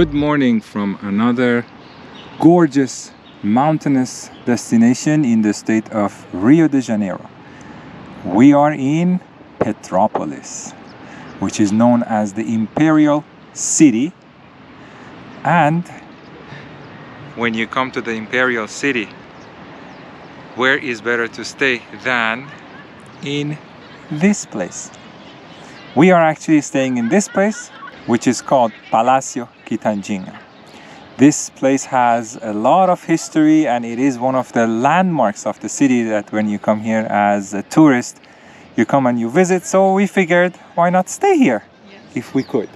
Good morning from another gorgeous mountainous destination in the state of Rio de Janeiro. We are in Petropolis, which is known as the Imperial City. And when you come to the Imperial City, where is better to stay than in this place? We are actually staying in this place, which is called Palacio Quitandinha. This place has a lot of history and it is one of the landmarks of the city that when you come here as a tourist, you come and you visit. So we figured, why not stay here if we could?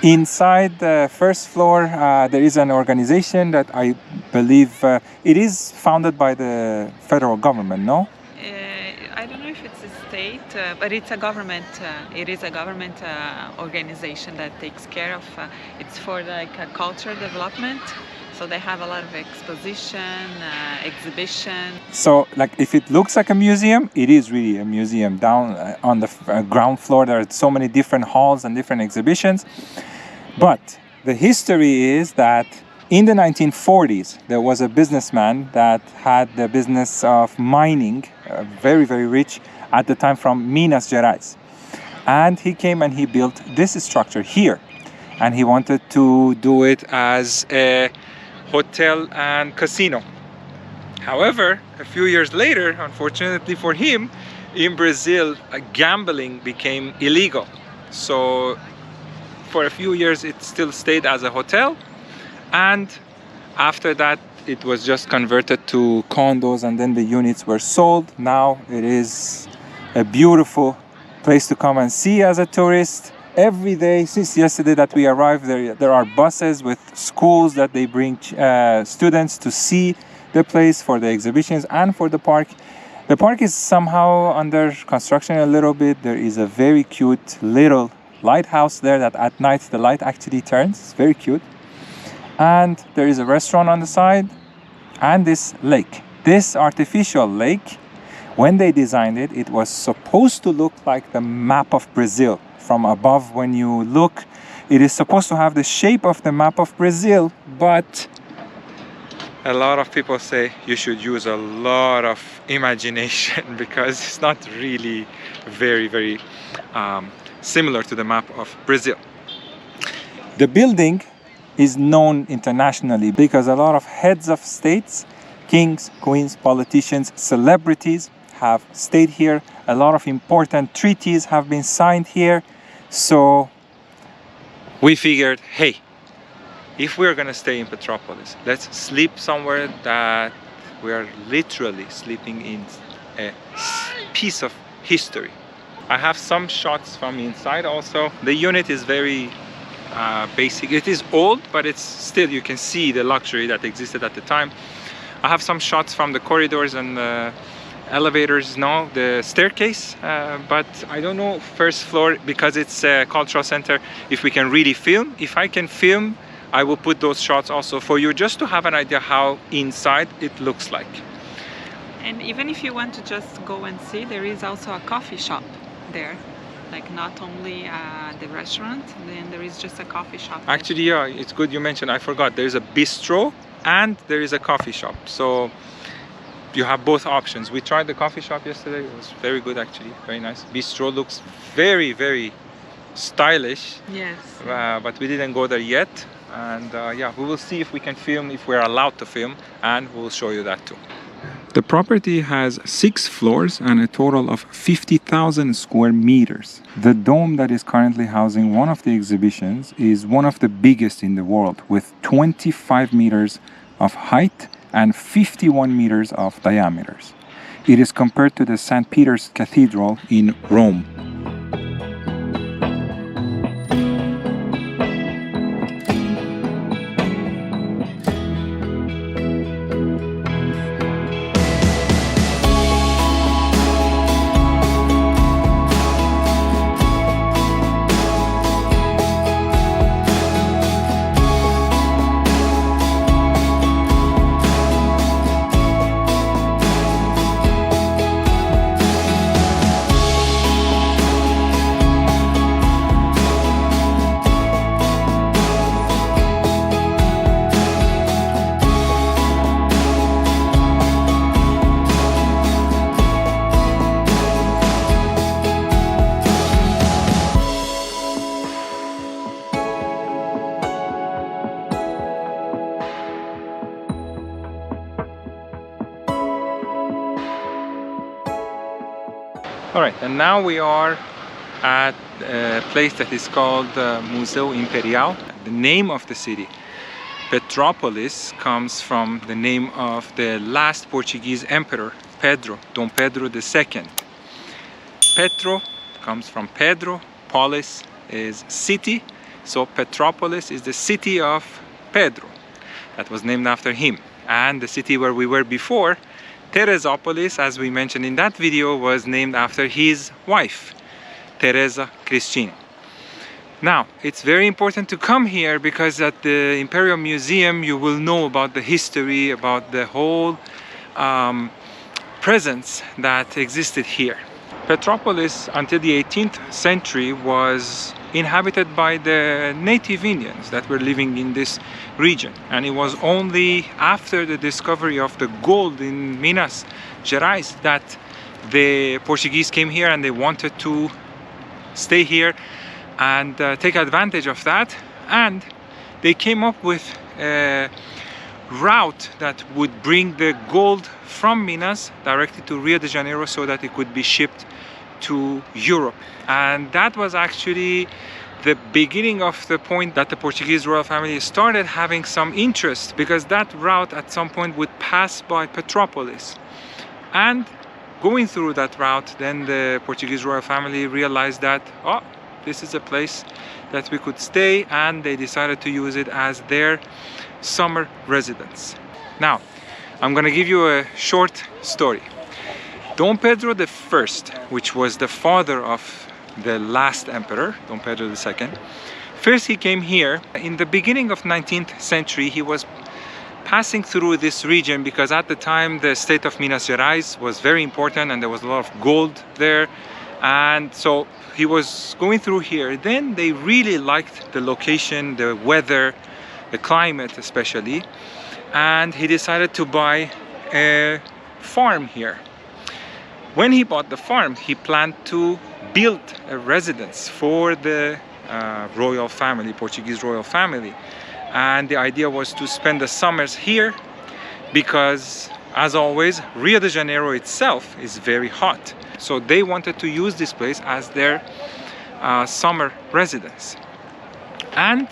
Inside the first floor, there is an organization that I believe it is founded by the federal government, no? I don't know if it's a state, but it's a government. It is a government organization that takes care of. It's for like cultural development. So they have a lot of exhibition. So, like, if it looks like a museum, it is really a museum. Down on the ground floor, there are so many different halls and different exhibitions. But the history is that in the 1940s, there was a businessman that had the business of mining, very, very rich at the time from Minas Gerais. And he came and he built this structure here. And he wanted to do it as a hotel and casino. However, a few years later, unfortunately for him, in Brazil, gambling became illegal. So for a few years, it still stayed as a hotel. And after that, it was just converted to condos and then the units were sold. Now it is a beautiful place to come and see as a tourist. Every day, since yesterday that we arrived, there are buses with schools that they bring students to see the place for the exhibitions and for the park. The park is somehow under construction a little bit. There is a very cute little lighthouse there that at night the light actually turns. It's very cute. And there is a restaurant on the side and this lake. This artificial lake, when they designed it, it was supposed to look like the map of Brazil. From above, when you look, it is supposed to have the shape of the map of Brazil, but a lot of people say you should use a lot of imagination because it's not really very similar to the map of Brazil. The building is known internationally because a lot of heads of states, kings, queens, politicians, celebrities have stayed here. A lot of important treaties have been signed here. So we figured, hey, if we're gonna stay in Petropolis, let's sleep somewhere that we are literally sleeping in a piece of history. I have some shots from inside also. The unit is very basic. It is old, but it's still, you can see the luxury that existed at the time. I have some shots from the corridors and the elevators, no, the staircase, but I don't know first floor because it's a cultural center if we can really film. If I can film, I will put those shots also for you just to have an idea how inside it looks like. And even if you want to just go and see, there is also a coffee shop there. Like not only the restaurant, then there is just a coffee shop. Actually, yeah, it's good you mentioned. I forgot. There's a bistro and there is a coffee shop. So you have both options. We tried the coffee shop yesterday. It was very good, actually. Very nice. Bistro looks very stylish. Yes. But we didn't go there yet. And yeah, we will see if we can film, if we're allowed to film, and we'll show you that too. The property has 6 floors and a total of 50,000 square meters. The dome that is currently housing one of the exhibitions is one of the biggest in the world, with 25 meters of height and 51 meters of diameters. It is compared to the St. Peter's Cathedral in Rome. All right, and now we are at a place that is called Museu Imperial. The name of the city, Petropolis, comes from the name of the last Portuguese emperor, Pedro, Dom Pedro II. Petro comes from Pedro, polis is city, so Petropolis is the city of Pedro. That was named after him. And the city where we were before, Teresopolis, as we mentioned in that video, was named after his wife, Teresa Cristina. Now, it's very important to come here because at the Imperial Museum you will know about the history, about the whole presence that existed here. Petropolis until the 18th century was inhabited by the native Indians that were living in this region, and it was only after the discovery of the gold in Minas Gerais that the Portuguese came here and they wanted to stay here and take advantage of that, and they came up with a route that would bring the gold from Minas directly to Rio de Janeiro so that it could be shipped to Europe. And that was actually the beginning of the point that the Portuguese royal family started having some interest, because that route at some point would pass by Petropolis. And going through that route, then the Portuguese royal family realized that, oh, this is a place that we could stay, and they decided to use it as their summer residence. Now, I'm gonna give you a short story. Dom Pedro I, which was the father of the last emperor, Dom Pedro II, first he came here in the beginning of 19th century. He was passing through this region because at the time the state of Minas Gerais was very important and there was a lot of gold there, and so he was going through here. Then they really liked the location, the weather, the climate especially, and he decided to buy a farm here. When he bought the farm, he planned to build a residence for the royal family, Portuguese royal family. And the idea was to spend the summers here because, as always, Rio de Janeiro itself is very hot. So they wanted to use this place as their summer residence. And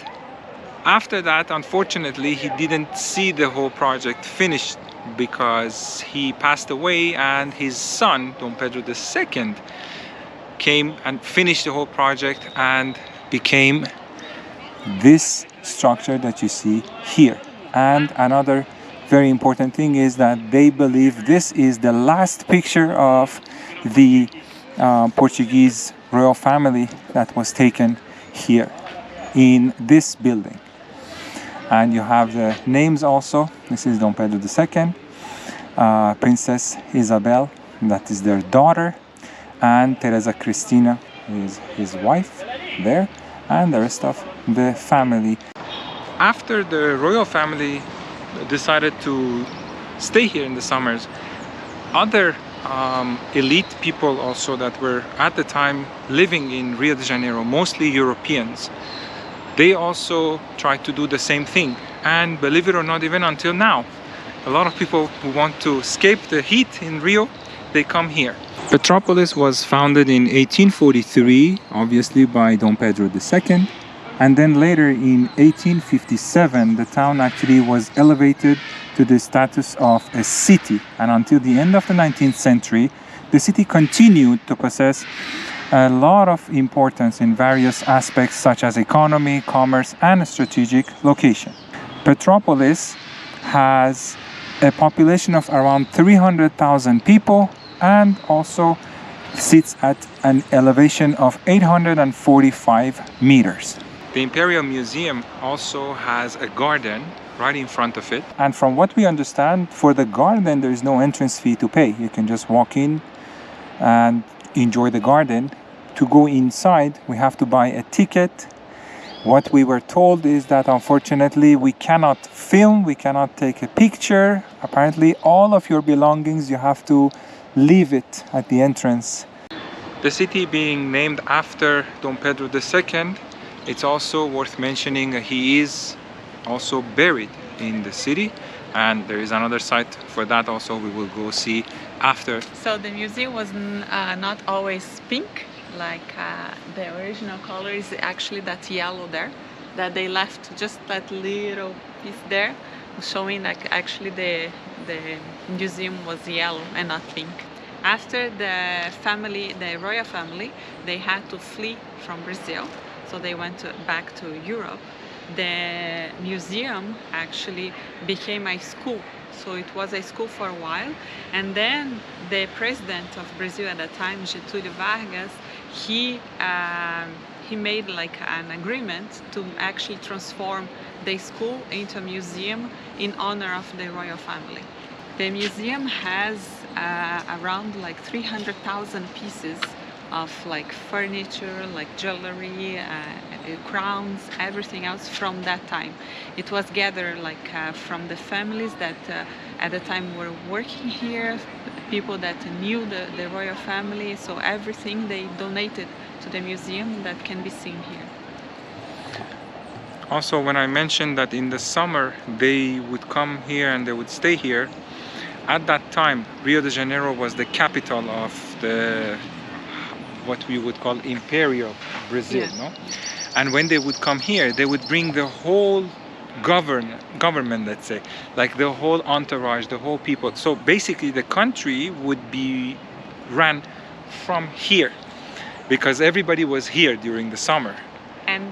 after that, unfortunately, he didn't see the whole project finished because he passed away, and his son, Dom Pedro II, came and finished the whole project and became this structure that you see here. And another very important thing is that they believe this is the last picture of the Portuguese royal family that was taken here in this building. And you have the names also. This is Dom Pedro II, Princess Isabel, that is their daughter, and Teresa Cristina is his wife there, and the rest of the family. After the royal family decided to stay here in the summers, other elite people also that were at the time living in Rio de Janeiro, mostly Europeans, they also tried to do the same thing. And believe it or not, even until now, a lot of people who want to escape the heat in Rio, they come here. Petropolis was founded in 1843, obviously by Dom Pedro II. And then later in 1857, the town actually was elevated to the status of a city. And until the end of the 19th century, the city continued to possess a lot of importance in various aspects such as economy, commerce, and strategic location. Petropolis has a population of around 300,000 people and also sits at an elevation of 845 meters. The Imperial Museum also has a garden right in front of it. And from what we understand, for the garden there is no entrance fee to pay. You can just walk in and enjoy the garden. To go inside, we have to buy a ticket. What we were told is that unfortunately we cannot film, we cannot take a picture. Apparently all of your belongings, you have to leave it at the entrance. The city being named after Dom Pedro II, it's also worth mentioning he is also buried in the city, and there is another site for that also we will go see after. So the museum was not always pink, like the original color is actually that yellow there, that they left just that little piece there, showing like actually the museum was yellow and not pink. After the royal family, they had to flee from Brazil, so they went back to Europe. The museum actually became a school, so it was a school for a while, and then the president of Brazil at that time, Getúlio Vargas, he made like an agreement to actually transform the school into a museum in honor of the royal family. The museum has around like 300,000 pieces of like furniture, like jewelry, crowns, everything else from that time. It was gathered like from the families that at the time were working here, people that knew the royal family, so everything they donated to the museum that can be seen here. Also, when I mentioned that in the summer they would come here and they would stay here, at that time Rio de Janeiro was the capital of the what we would call Imperial Brazil, Yeah. no? And when they would come here, they would bring the whole government, let's say, like the whole entourage, the whole people. So basically the country would be ran from here because everybody was here during the summer. And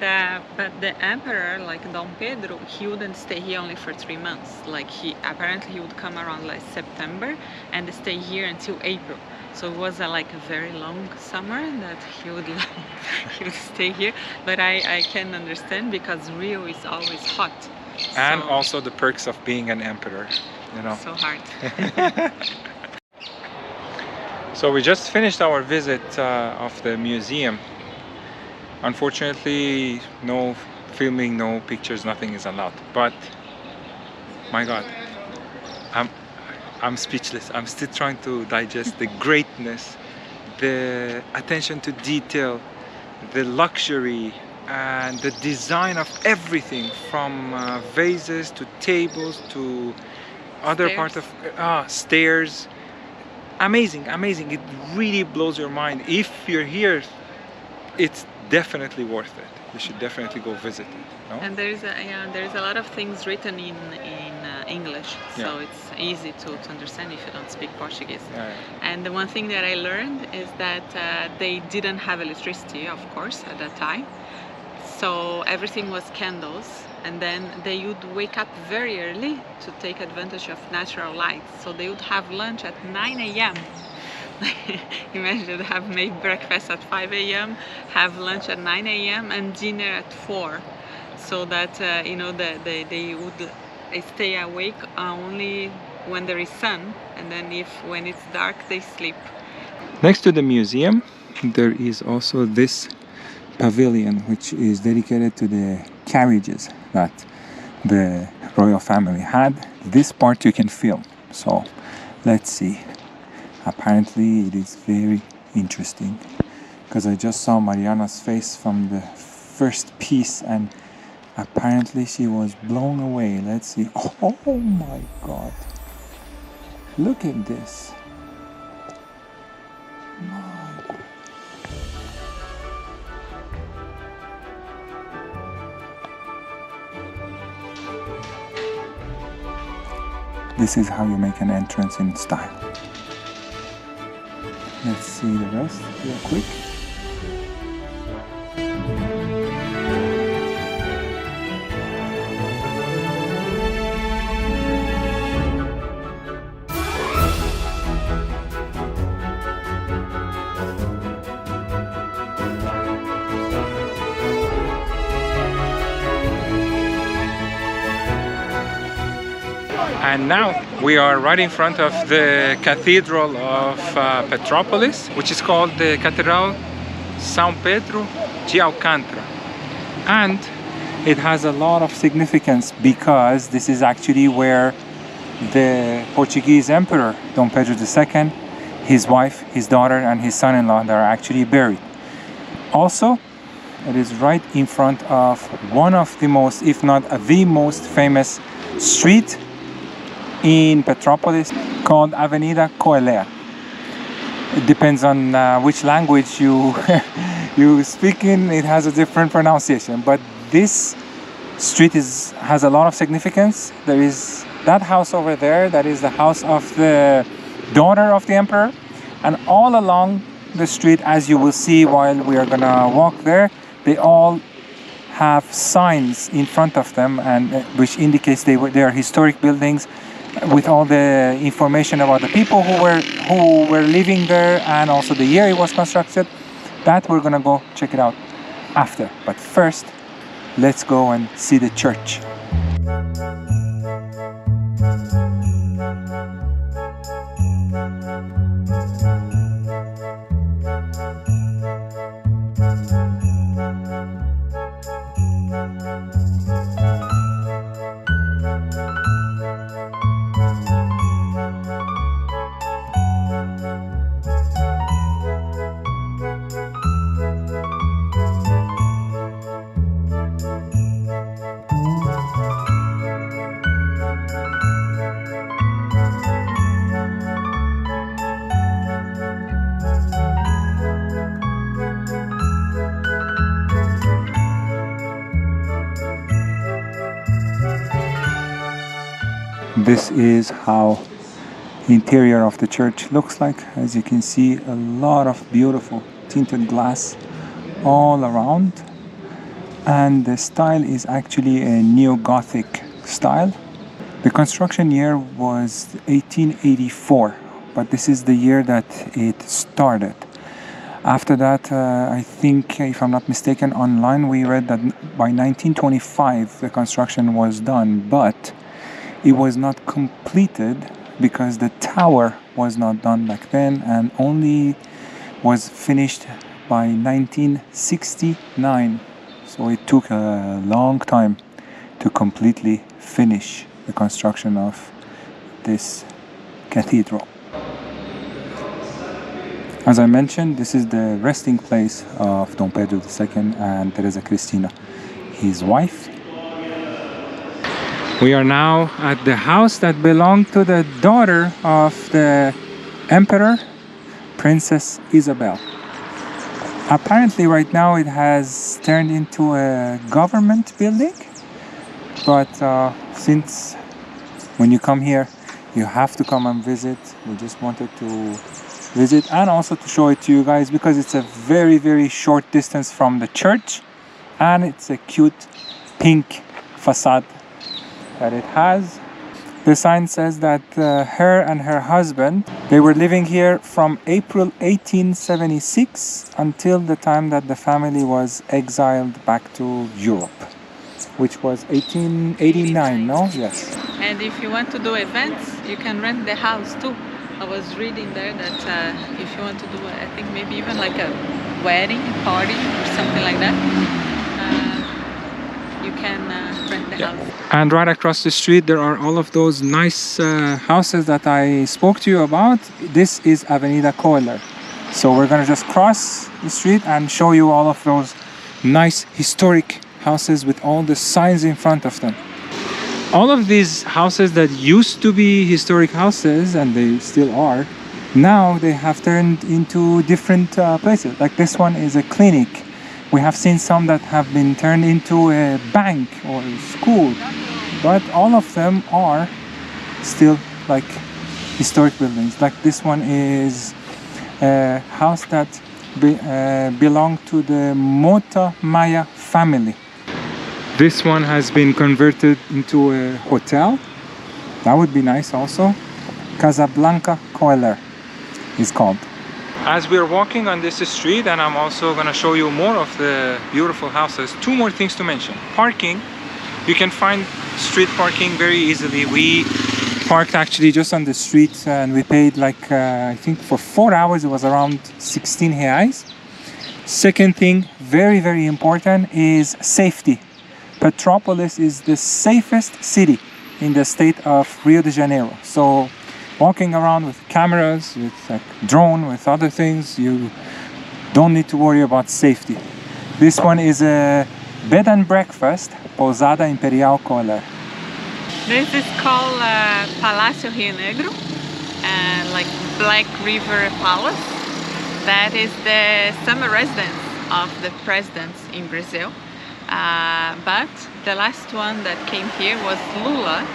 but the emperor, like Dom Pedro, he wouldn't stay here only for 3 months. Like he would come around like September and stay here until April. So it was like a very long summer that he would stay here. But I can understand because Rio is always hot. And so, also the perks of being an emperor, you know. So hard. So we just finished our visit of the museum. Unfortunately, no filming, no pictures, nothing is allowed. But my God, I'm speechless. I'm still trying to digest the greatness, the attention to detail, the luxury, and the design of everything from vases to tables to other part of stairs. Amazing, amazing. It really blows your mind. If you're here, it's definitely worth it. You should definitely go visit it. No? And there's a lot of things written in English, so Yeah. it's easy to understand if you don't speak Portuguese. Yeah. And the one thing that I learned is that they didn't have electricity, of course, at that time. So everything was candles, and then they would wake up very early to take advantage of natural light. So they would have lunch at 9 a.m. Imagine have made breakfast at 5 a.m., have lunch at 9 a.m. and dinner at 4, so that they would stay awake only when there is sun, and then when it's dark they sleep. Next to the museum, there is also this pavilion, which is dedicated to the carriages that the royal family had. This part you can film. So let's see. Apparently it is very interesting because I just saw Mariana's face from the first piece and apparently she was blown away. Let's see. Oh my God. Look at this. My God. This is how you make an entrance in style. Let's see the rest real quick. And now we are right in front of the Cathedral of Petropolis, which is called the Cathedral São Pedro de Alcântara. And it has a lot of significance because this is actually where the Portuguese Emperor Dom Pedro II, his wife, his daughter and his son-in-law are actually buried. Also, it is right in front of one of the most, if not the most famous street in Petropolis called Avenida Coelea. It depends on which language you you speak in. It has a different pronunciation, but this street has a lot of significance. There is that house over there, that is the house of the daughter of the emperor, and all along the street, as you will see while we are gonna walk there, they all have signs in front of them, and which indicates they are historic buildings with all the information about the people who were living there, and also the year it was constructed. That we're gonna go check it out after, but first let's go and see the church. This is how the interior of the church looks like. As you can see, a lot of beautiful tinted glass all around, and the style is actually a neo-Gothic style. The construction year was 1884, but this is the year that it started. After that, I think, if I'm not mistaken, online we read that by 1925 the construction was done, but it was not completed because the tower was not done back then, and only was finished by 1969. So it took a long time to completely finish the construction of this cathedral. As I mentioned, this is the resting place of Dom Pedro II and Teresa Cristina, his wife. We are now at the house that belonged to the daughter of the emperor, Princess Isabel. Apparently right now it has turned into a government building, but since when you come here you have to come and visit, we just wanted to visit and also to show it to you guys because it's a very short distance from the church, and it's a cute pink facade that it has. The sign says that her and her husband, they were living here from April 1876 until the time that the family was exiled back to Europe, which was 1889, no? Yes. And if you want to do events, you can rent the house too. I was reading there that if you want to do, I think maybe even like a wedding party or something like that, you can rent the house. And right across the street there are all of those nice houses that I spoke to you about. This is Avenida Coelho. So we're gonna just cross the street and show you all of those nice historic houses with all the signs in front of them. All of these houses that used to be historic houses, and they still are, now they have turned into different places. Like this one is a clinic. We have seen some that have been turned into a bank or a school, but all of them are still like historic buildings. Like this one is a house that belonged to the Mota Maya family. This one has been converted into a hotel. That would be nice also. Casablanca Coeller is called. As we're walking on this street, and I'm also going to show you more of the beautiful houses, two more things to mention. Parking. You can find street parking very easily. We parked actually just on the street, and we paid like I think for 4 hours it was around 16 reais. Second thing, very important, is safety. Petropolis is the safest city in the state of Rio De Janeiro. So walking around with cameras, with like drone, with other things, you don't need to worry about safety. This one is a bed and breakfast, Pousada Imperial Coeller. This is called Palácio Rio Negro, like Black River Palace. That is the summer residence of the presidents in Brazil. But the last one that came here was Lula,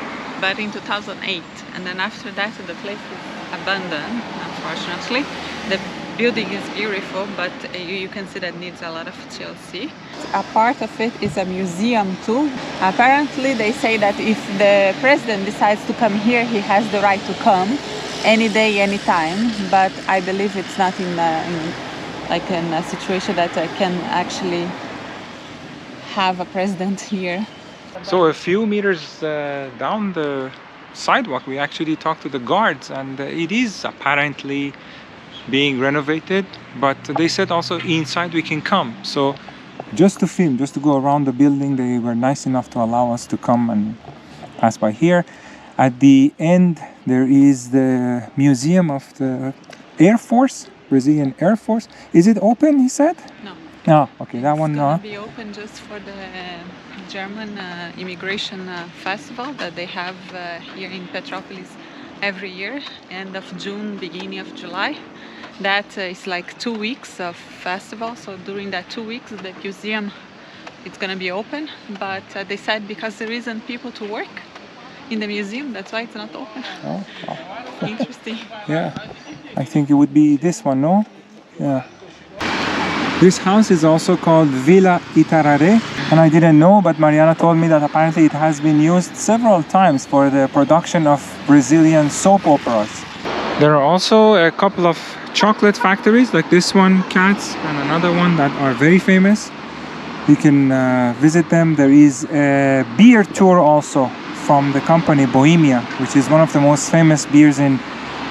but in 2008. And then after that, the place is abandoned, unfortunately. The building is beautiful, but you can see that needs a lot of TLC. A part of it is a museum too. Apparently they say that if the president decides to come here, he has the right to come any day, any time. But I believe it's not in a situation that can actually have a president here. So a few meters down the sidewalk, we actually talked to the guards, and it is apparently being renovated, but they said also inside we can come. So just to film, just to go around the building, they were nice enough to allow us to come and pass by here. At the end there is the museum of the Air Force, Brazilian Air Force. Is it open, he said? No. No, okay, that one no. It's going to be open just for the German immigration festival that they have here in Petropolis every year, end of June, beginning of July. That is like 2 weeks of festival, so during that 2 weeks the museum it's going to be open, but they said because there isn't people to work in the museum, that's why it's not open. Oh, wow. Interesting. Yeah, I think it would be this one, no? Yeah. This house is also called Villa Itararé, and I didn't know, but Mariana told me that apparently it has been used several times for the production of Brazilian soap operas. There are also a couple of chocolate factories like this one, Cats, and another one that are very famous. You can visit them. There is a beer tour also from the company Bohemia, which is one of the most famous beers in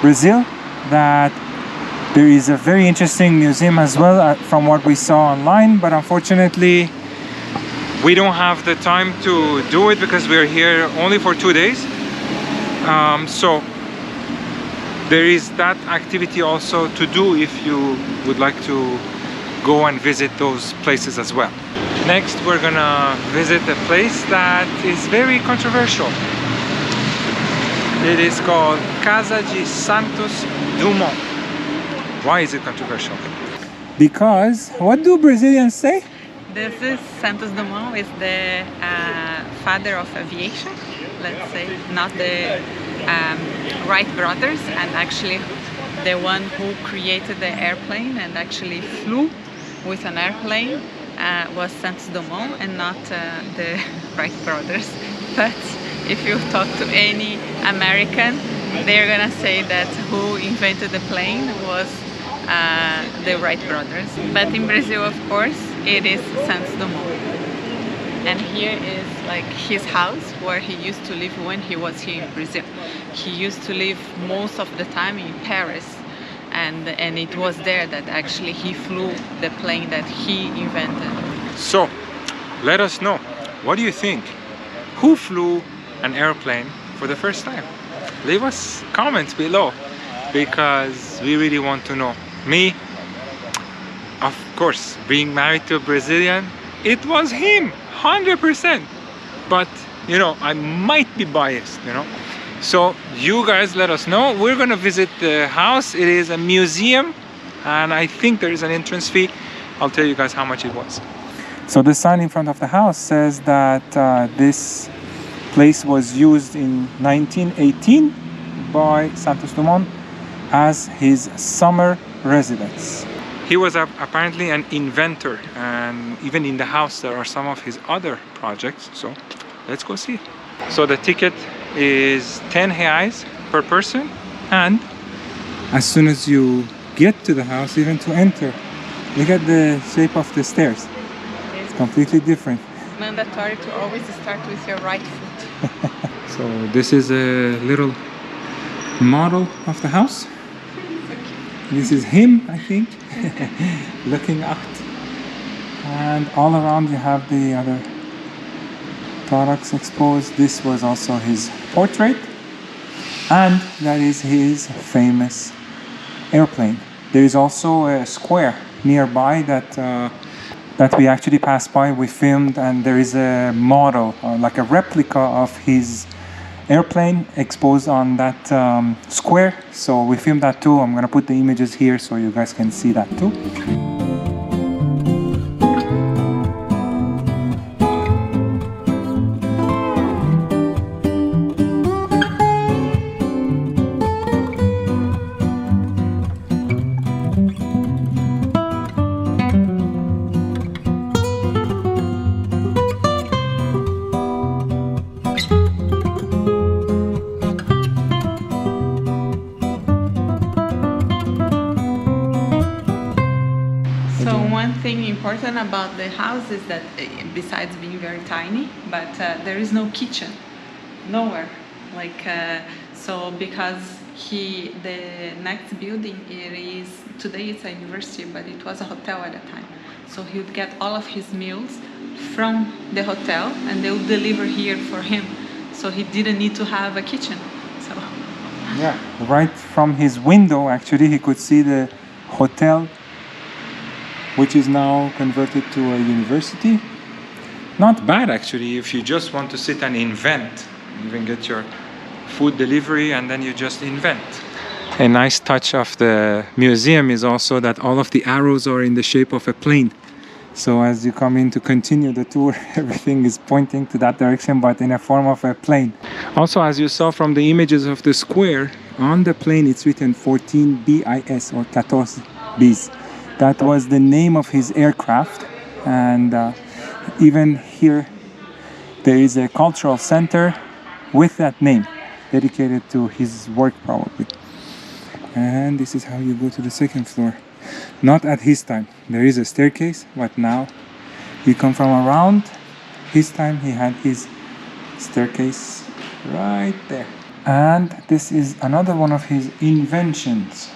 Brazil. That there is a very interesting museum as well from what we saw online, but unfortunately we don't have the time to do it because we're here only for 2 days. So there is that activity also to do if you would like to go and visit those places as well. Next we're gonna visit a place that is very controversial. It is called Casa de Santos Dumont. Why is it controversial? Because what do Brazilians say? This is Santos Dumont, is the father of aviation, let's say, not the Wright brothers, and actually the one who created the airplane and actually flew with an airplane was Santos Dumont and not the Wright brothers. But if you talk to any American, they're gonna say that who invented the plane was the Wright brothers. But in Brazil, of course, it is Santos Dumont. And here is like his house where he used to live when he was here in Brazil. He used to live most of the time in Paris, and it was there that actually he flew the plane that he invented. So, let us know, what do you think? Who flew an airplane for the first time? Leave us comments below, because we really want to know. Me, of course, being married to a Brazilian, it was him, 100%. But, you know, I might be biased, you know. So, you guys let us know. We're gonna visit the house. It is a museum, and I think there is an entrance fee. I'll tell you guys how much it was. So the sign in front of the house says that this place was used in 1918 by Santos Dumont as his summer residence. He was apparently an inventor, and even in the house there are some of his other projects, so let's go see. So the ticket is 10 reais per person, and as soon as you get to the house, even to enter, look at the shape of the stairs. It's completely different. Mandatory to always start with your right foot. So this is a little model of the house. This is him, I think, looking out. And all around you have the other products exposed. This was also his portrait, and that is his famous airplane. There is also a square nearby that we actually passed by, we filmed, and there is a model, like a replica of his airplane exposed on that square. So we filmed that too. I'm gonna put the images here so you guys can see that too. So one thing important about the house is that besides being very tiny, but there is no kitchen, nowhere. Like so, because the next building today it's a university, but it was a hotel at the time. So he would get all of his meals from the hotel, and they would deliver here for him. So he didn't need to have a kitchen. So yeah, right from his window, actually, he could see the hotel, which is now converted to a university. Not bad, actually, if you just want to sit and invent. You can get your food delivery and then you just invent. A nice touch of the museum is also that all of the arrows are in the shape of a plane. So as you come in to continue the tour, everything is pointing to that direction, but in a form of a plane. Also, as you saw from the images of the square, on the plane it's written 14 BIS or 14 bis. That was the name of his aircraft. And even here there is a cultural center with that name, dedicated to his work probably. And this is how you go to the second floor. Not at his time. There is a staircase, but now you come from around. His time he had his staircase right there. And this is another one of his inventions,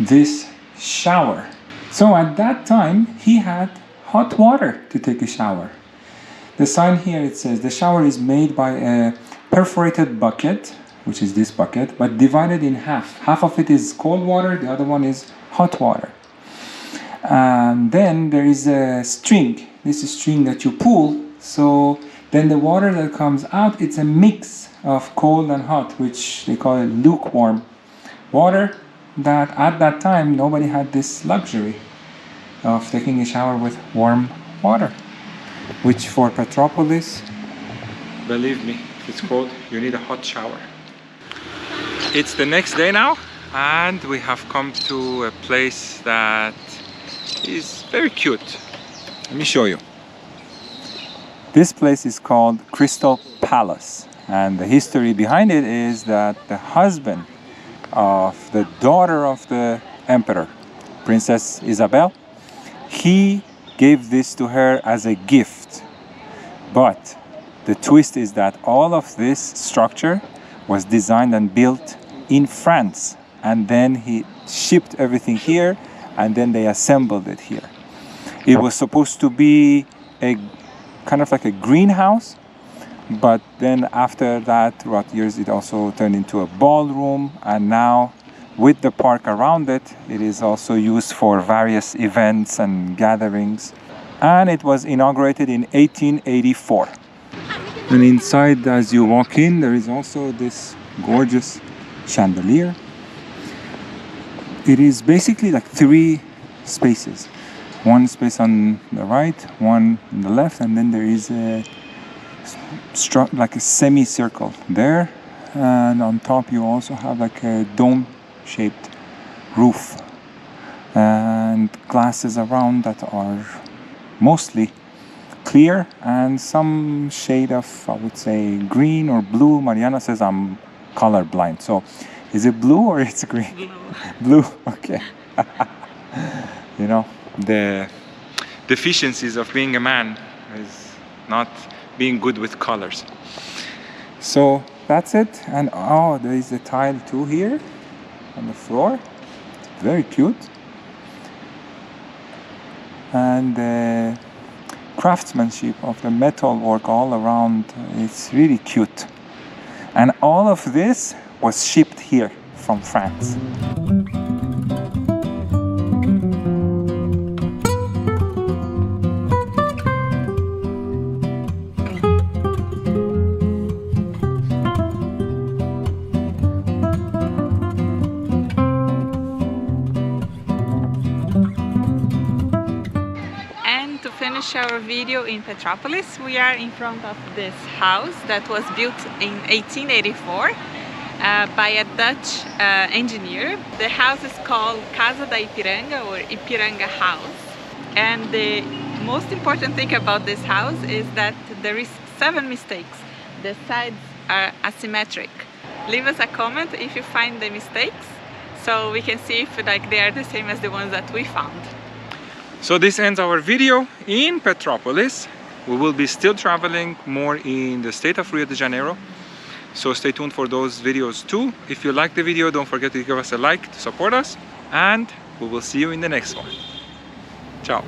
this shower. So at that time he had hot water to take a shower. The sign here, it says the shower is made by a perforated bucket, which is this bucket, but divided in half. Half of it is cold water, the other one is hot water. And then there is a string. This is string that you pull. So then the water that comes out, it's a mix of cold and hot, which they call it lukewarm water. That at that time nobody had this luxury of taking a shower with warm water, which for Petropolis, believe me, if it's cold, you need a hot shower. It's the next day now, and we have come to a place that is very cute. Let me show you. This place is called Crystal Palace, and the history behind it is that the husband of the daughter of the emperor, Princess Isabel, he gave this to her as a gift. But the twist is that all of this structure was designed and built in France, and then he shipped everything here, and then they assembled it here. It was supposed to be a kind of like a greenhouse, but then after that, throughout years, it also turned into a ballroom, and now with the park around it, it is also used for various events and gatherings. And it was inaugurated in 1884. And inside, as you walk in, there is also this gorgeous chandelier. It is basically like 3 spaces. One space on the right, one on the left, and then there is a like a semicircle there. And on top you also have like a dome-shaped roof and glasses around that are mostly clear and some shade of, I would say, green or blue. Mariana says I'm colorblind, so is it blue or it's green? Blue, okay. You know, the deficiencies of being a man is not being good with colors. So that's it. And oh, there is a tile too here on the floor. It's very cute. And the craftsmanship of the metal work all around, it's really cute. And all of this was shipped here from France. finish our video in Petropolis. We are in front of this house that was built in 1884 by a Dutch engineer. The house is called Casa da Ipiranga, or Ipiranga House. And the most important thing about this house is that there is 7 mistakes. The sides are asymmetric. Leave us a comment if you find the mistakes, so we can see if they are the same as the ones that we found. So this ends our video in Petropolis. We will be still traveling more in the state of Rio de Janeiro, so stay tuned for those videos too. If you like the video, don't forget to give us a like to support us, and we will see you in the next one. Ciao.